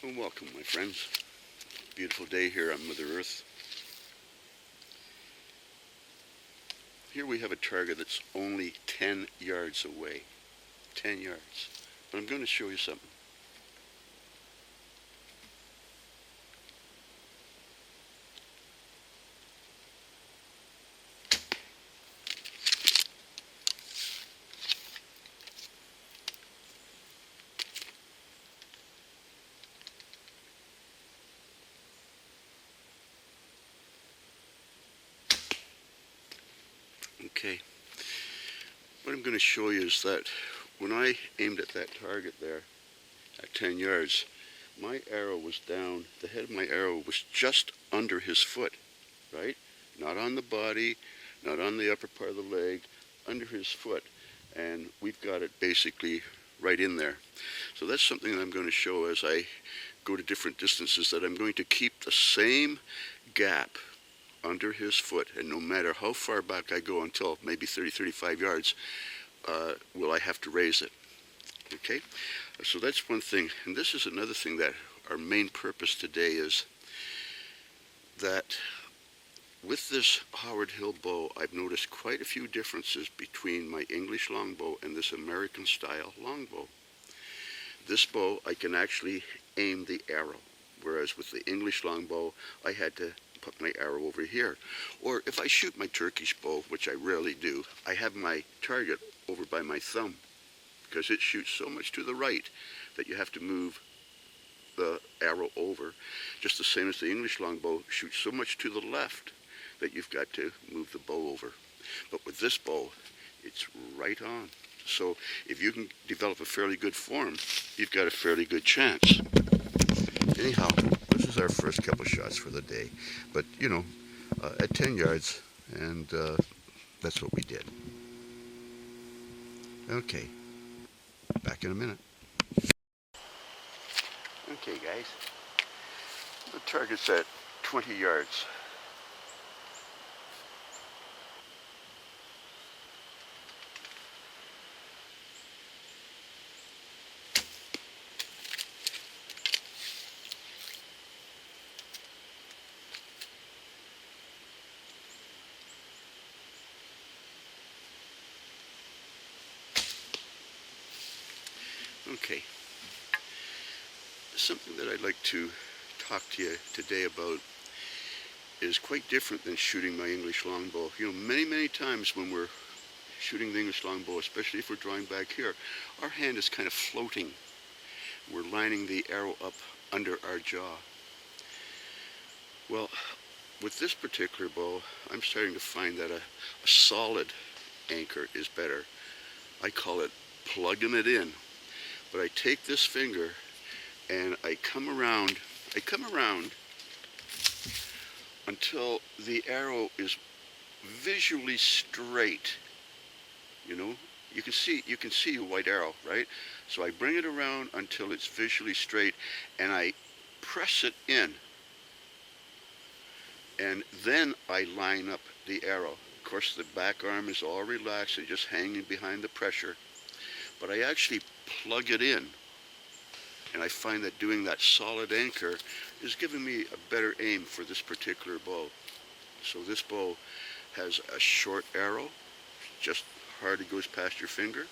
Well, welcome, my friends. Beautiful day here on Mother Earth. Here we have a target that's only 10 yards away. 10 yards. But I'm going to show you something. Okay. What I'm going to show you is that when I aimed at that target there at 10 yards, my arrow was down, the head of my arrow was just under his foot, right? Not on the body, not on the upper part of the leg, under his foot. And we've got it basically right in there. So that's something that I'm going to show as I go to different distances, that I'm going to keep the same gap under his foot, and no matter how far back I go, until maybe 30-35 yards, will I have to raise it. Okay, so that's one thing. And this is another thing, that our main purpose today is that with this Howard Hill bow, I've noticed quite a few differences between my English longbow and this American style longbow. This bow, I can actually aim the arrow, whereas with the English longbow, I had to put my arrow over here. Or if I shoot my Turkish bow, which I rarely do, I have my target over by my thumb, because it shoots so much to the right that you have to move the arrow over, just the same as the English longbow shoots so much to the left that you've got to move the bow over. But with this bow, it's right on. So if you can develop a fairly good form, you've got a fairly good chance. Anyhow, this is our first couple shots for the day. But, you know, at 10 yards, and that's what we did. Okay, back in a minute. Okay, guys, the target's at 20 yards. Okay, something that I'd like to talk to you today about is quite different than shooting my English longbow. You know, many times when we're shooting the English longbow, especially if we're drawing back here, our hand is kind of floating. We're lining the arrow up under our jaw. Well, with this particular bow, I'm starting to find that a solid anchor is better. I call it plugging it in. But I take this finger and I come around until the arrow is visually straight. You know, you can see a white arrow, right? So I bring it around until it's visually straight, and I press it in, and then I line up the arrow. Of course, the back arm is all relaxed and just hanging behind the pressure, but I actually plug it in, and I find that doing that solid anchor is giving me a better aim for this particular bow. So this bow has a short arrow, just hardly goes past your finger,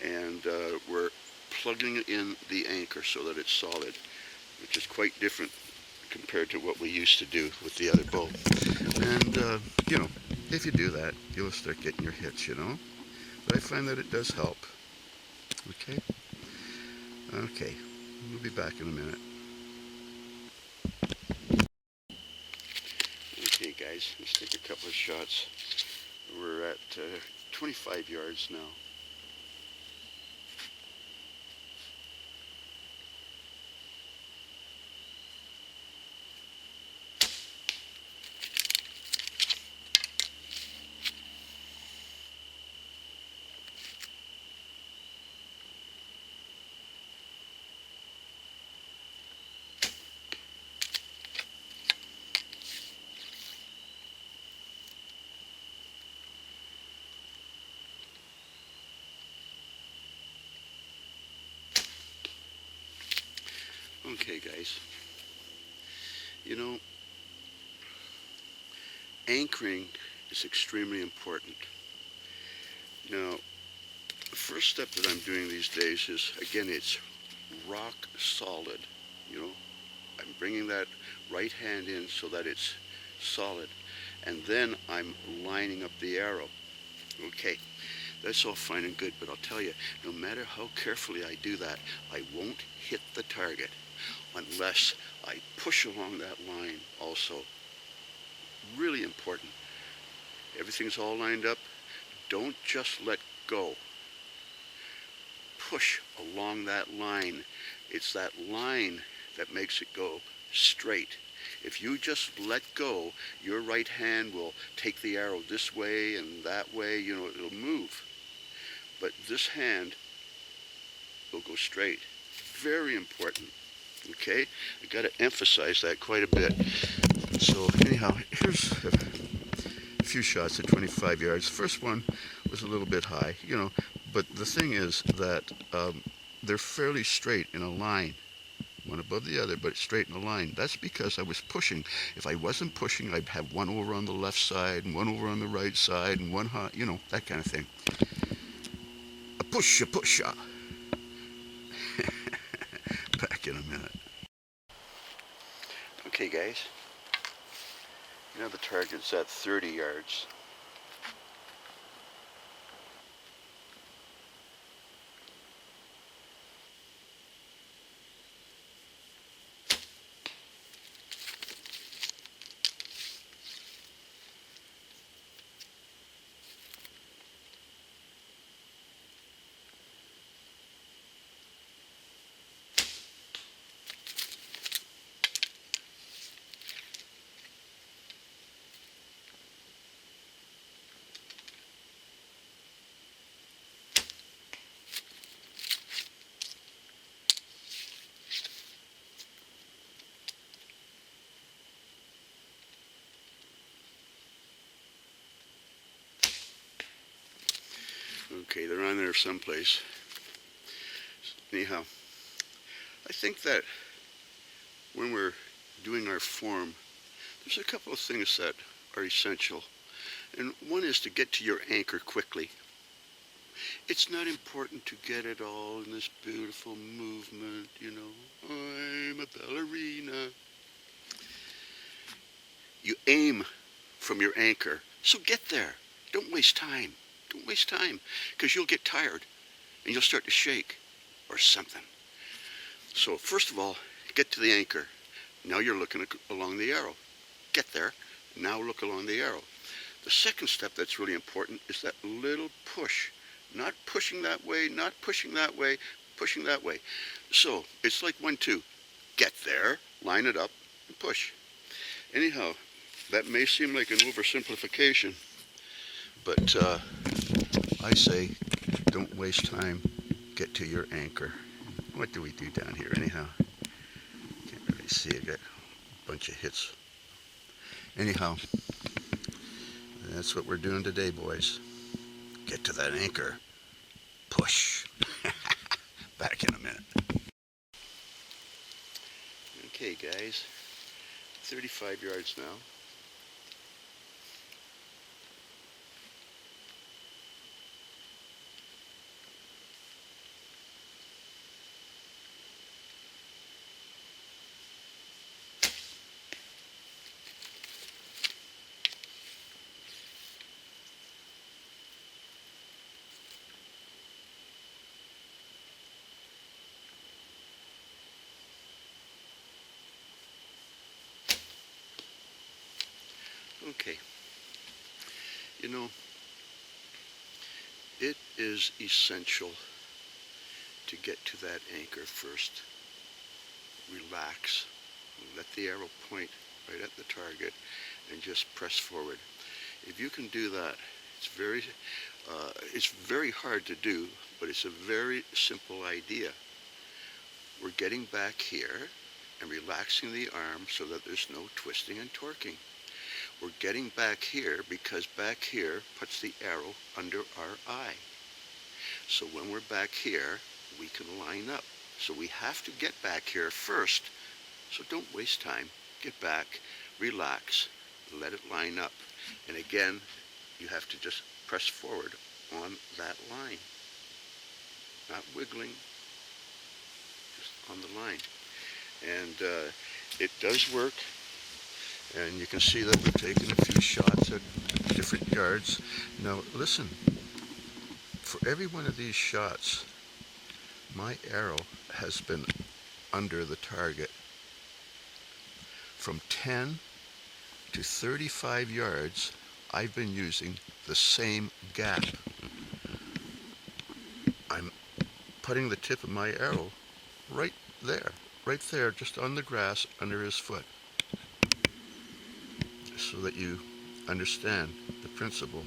and we're plugging in the anchor so that it's solid, which is quite different compared to what we used to do with the other bow. And you know, if you do that, you'll start getting your hits, you know. But I find that it does help. Okay, we'll be back in a minute. Okay, guys, let's take a couple of shots. We're at 25 yards now. Okay, guys, you know, anchoring is extremely important. Now, the first step that I'm doing these days is, again, it's rock solid. You know, I'm bringing that right hand in so that it's solid. And then I'm lining up the arrow. Okay, that's all fine and good, but I'll tell you, no matter how carefully I do that, I won't hit the target unless I push along that line also. Really important. Everything's all lined up. Don't just let go. Push along that line. It's that line that makes it go straight. If you just let go, your right hand will take the arrow this way and that way, you know, it'll move. But this hand will go straight. Very important. Okay? I got to emphasize that quite a bit. So anyhow, here's a few shots at 25 yards. The first one was a little bit high, you know, but the thing is that they're fairly straight in a line, one above the other, but straight in a line. That's because I was pushing. If I wasn't pushing, I'd have one over on the left side and one over on the right side and one high, you know, that kind of thing. A push, a push, a. Back in a minute. Okay, guys. Now the target's at 30 yards. Okay, they're on there someplace. Anyhow, I think that when we're doing our form, there's a couple of things that are essential. And one is to get to your anchor quickly. It's not important to get it all in this beautiful movement, you know. I'm a ballerina. You aim from your anchor, so get there. Don't waste time. Don't waste time, because you'll get tired and you'll start to shake or something. So first of all, get to the anchor. Now you're looking along the arrow. Get there. Now look along the arrow. The second step that's really important is that little push. Not pushing that way, not pushing that way, pushing that way. So it's like 1-2. Get there, line it up, and push. Anyhow, that may seem like an oversimplification, but I say don't waste time. Get to your anchor. What do we do down here anyhow? Can't really see. I got a bunch of hits. Anyhow, that's what we're doing today, boys. Get to that anchor. Push. Back in a minute. Okay, guys. 35 yards now. Okay, you know, it is essential to get to that anchor first. Relax, let the arrow point right at the target and just press forward. If you can do that, it's very hard to do, but it's a very simple idea. We're getting back here and relaxing the arm so that there's no twisting and torquing. We're getting back here because back here puts the arrow under our eye. So when we're back here, we can line up. So we have to get back here first. So don't waste time. Get back, relax, let it line up. And again, you have to just press forward on that line. Not wiggling, just on the line. And it does work. And you can see that we're taking a few shots at different yards. Now listen, for every one of these shots, my arrow has been under the target. From 10 to 35 yards, I've been using the same gap. I'm putting the tip of my arrow right there, just on the grass under his foot, so that you understand the principle.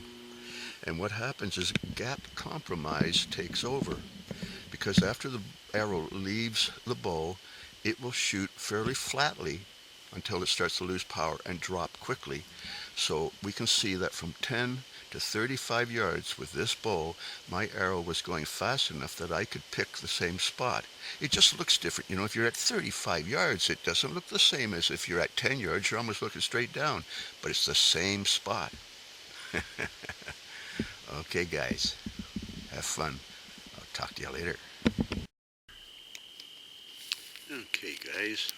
And what happens is gap compromise takes over, because after the arrow leaves the bow, it will shoot fairly flatly until it starts to lose power and drop quickly. So we can see that from 10 to 35 yards with this bow, my arrow was going fast enough that I could pick the same spot. It just looks different. You know, if you're at 35 yards, it doesn't look the same as if you're at 10 yards. You're almost looking straight down, but it's the same spot. Okay, guys, have fun. I'll talk to you later. Okay, guys.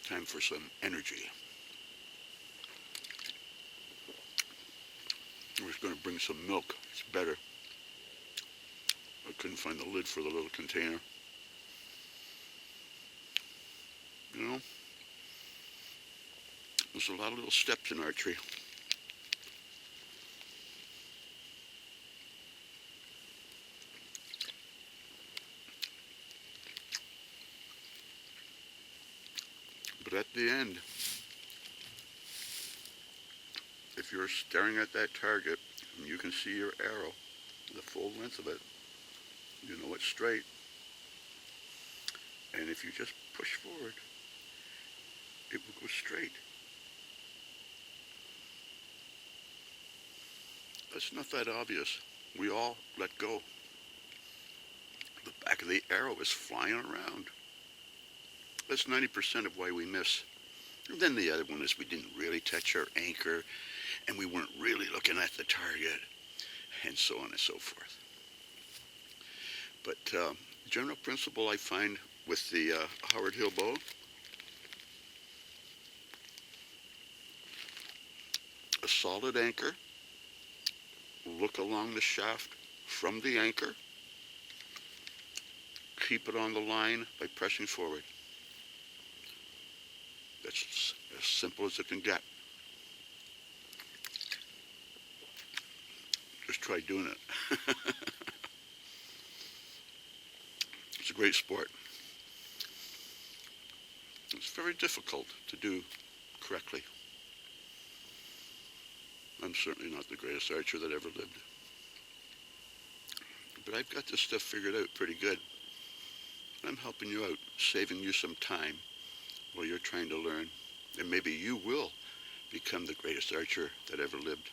Time for some energy. I was going to bring some milk. It's better. I couldn't find the lid for the little container. You know, there's a lot of little steps in archery. But at the end, if you're staring at that target and you can see your arrow, the full length of it, you know it's straight. And if you just push forward, it will go straight. That's not that obvious. We all let go. The back of the arrow is flying around. That's 90% of why we miss. And then the other one is we didn't really touch our anchor, and we weren't really looking at the target, and so on and so forth. But general principle I find with the Howard Hill bow, a solid anchor, look along the shaft from the anchor, keep it on the line by pressing forward. That's as simple as it can get. Just try doing it. It's a great sport. It's very difficult to do correctly. I'm certainly not the greatest archer that ever lived. But I've got this stuff figured out pretty good. I'm helping you out, saving you some time while you're trying to learn. And maybe you will become the greatest archer that ever lived.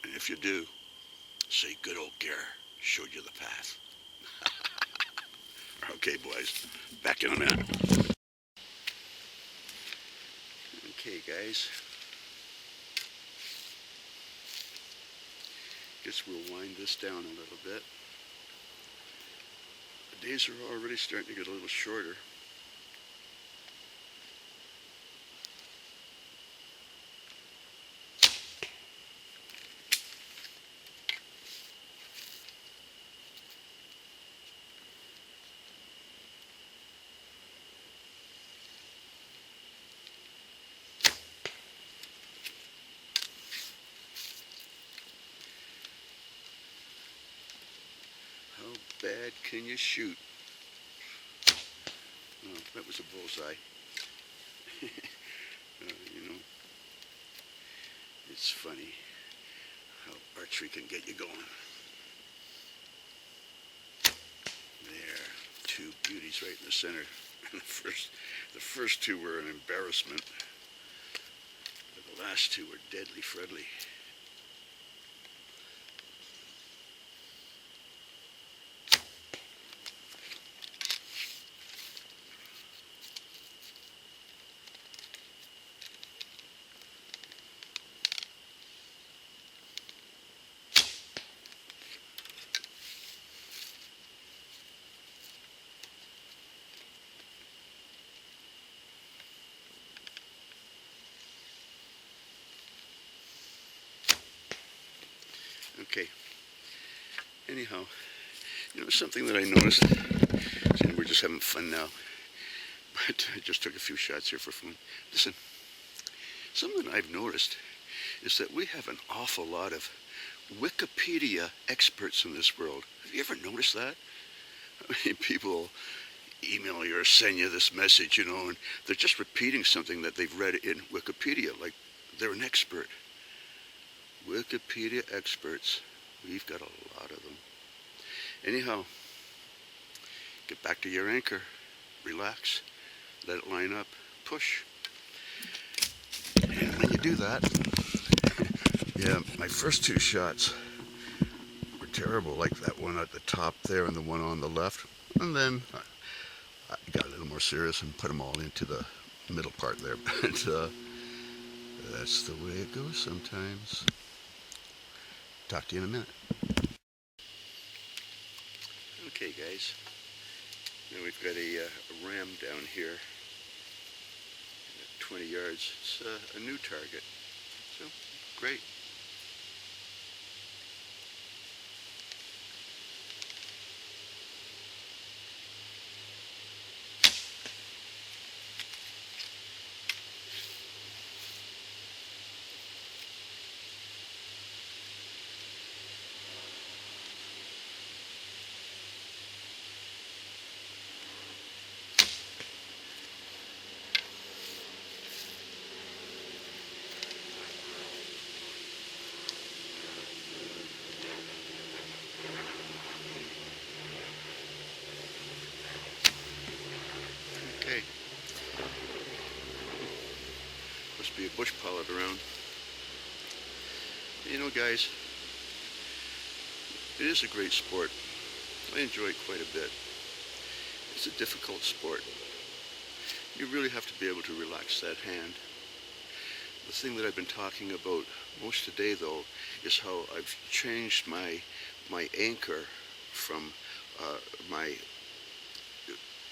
And if you do, say good old Gare showed you the path. Okay, boys, back in a minute. Okay, guys. Guess we'll wind this down a little bit. The days are already starting to get a little shorter. How bad can you shoot? Oh, that was a bullseye. You know, it's funny how archery can get you going. There, two beauties right in the center. The first two were an embarrassment, but the last two were deadly friendly. Okay. Anyhow, something that I noticed, and we're just having fun now, but I just took a few shots here for fun. Listen, something I've noticed is that we have an awful lot of Wikipedia experts in this world. Have you ever noticed that? I mean, people email you or send you this message, and they're just repeating something that they've read in Wikipedia, like they're an expert. Wikipedia experts. We've got a lot of them. Anyhow, get back to your anchor. Relax. Let it line up. Push. And when you do that, yeah, my first two shots were terrible, like that one at the top there and the one on the left. And then I got a little more serious and put them all into the middle part there. But that's the way it goes sometimes. Talk to you in a minute. Okay, guys. Now we've got a ram down here at 20 yards. It's a new target. So, great. Okay. Must be a bush pilot around. Guys, it is a great sport. I enjoy it quite a bit. It's a difficult sport. You really have to be able to relax that hand. The thing that I've been talking about most today, though, is how I've changed my anchor from my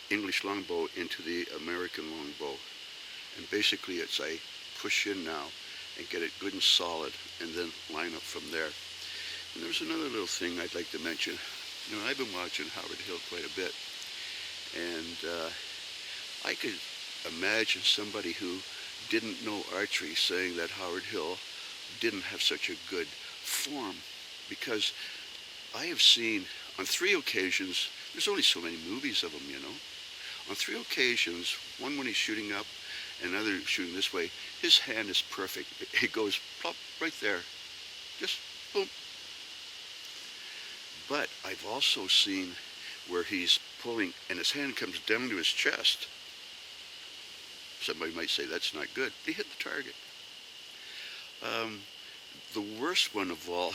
English longbow into the American longbow. And basically it's I push in now and get it good and solid and then line up from there. And there's another little thing I'd like to mention. I've been watching Howard Hill quite a bit, and I could imagine somebody who didn't know archery saying that Howard Hill didn't have such a good form, because I have seen on 3 occasions, there's only so many movies of him, on 3 occasions, one when he's shooting up, another shooting this way, his hand is perfect. It goes plop right there, just boom. But I've also seen where he's pulling and his hand comes down to his chest. Somebody might say that's not good. He hit the target. The worst one of all,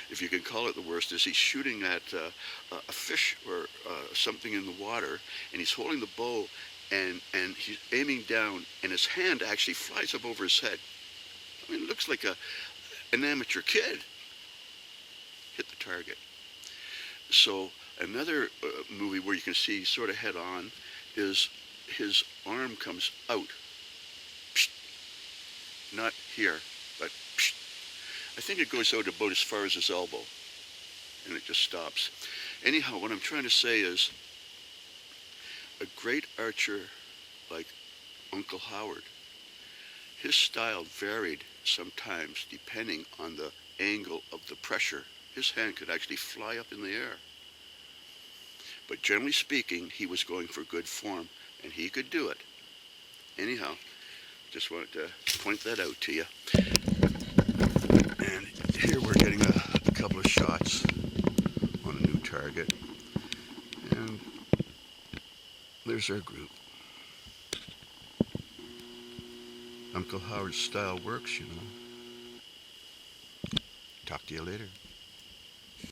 if you can call it the worst, is he's shooting at a fish or something in the water, and he's holding the bow, and he's aiming down, and his hand actually flies up over his head. I mean, it looks like an amateur kid hit the target. So another movie where you can see sort of head on is his arm comes out. Psht. Not here, but psht. I think it goes out about as far as his elbow, and it just stops. Anyhow, what I'm trying to say is a great archer like Uncle Howard, his style varied sometimes depending on the angle of the pressure. His hand could actually fly up in the air. But generally speaking, he was going for good form, and he could do it. Anyhow, just wanted to point that out to you. And here we're getting a couple of shots on a new target. And there's our group. Uncle Howard's style works, Talk to you later.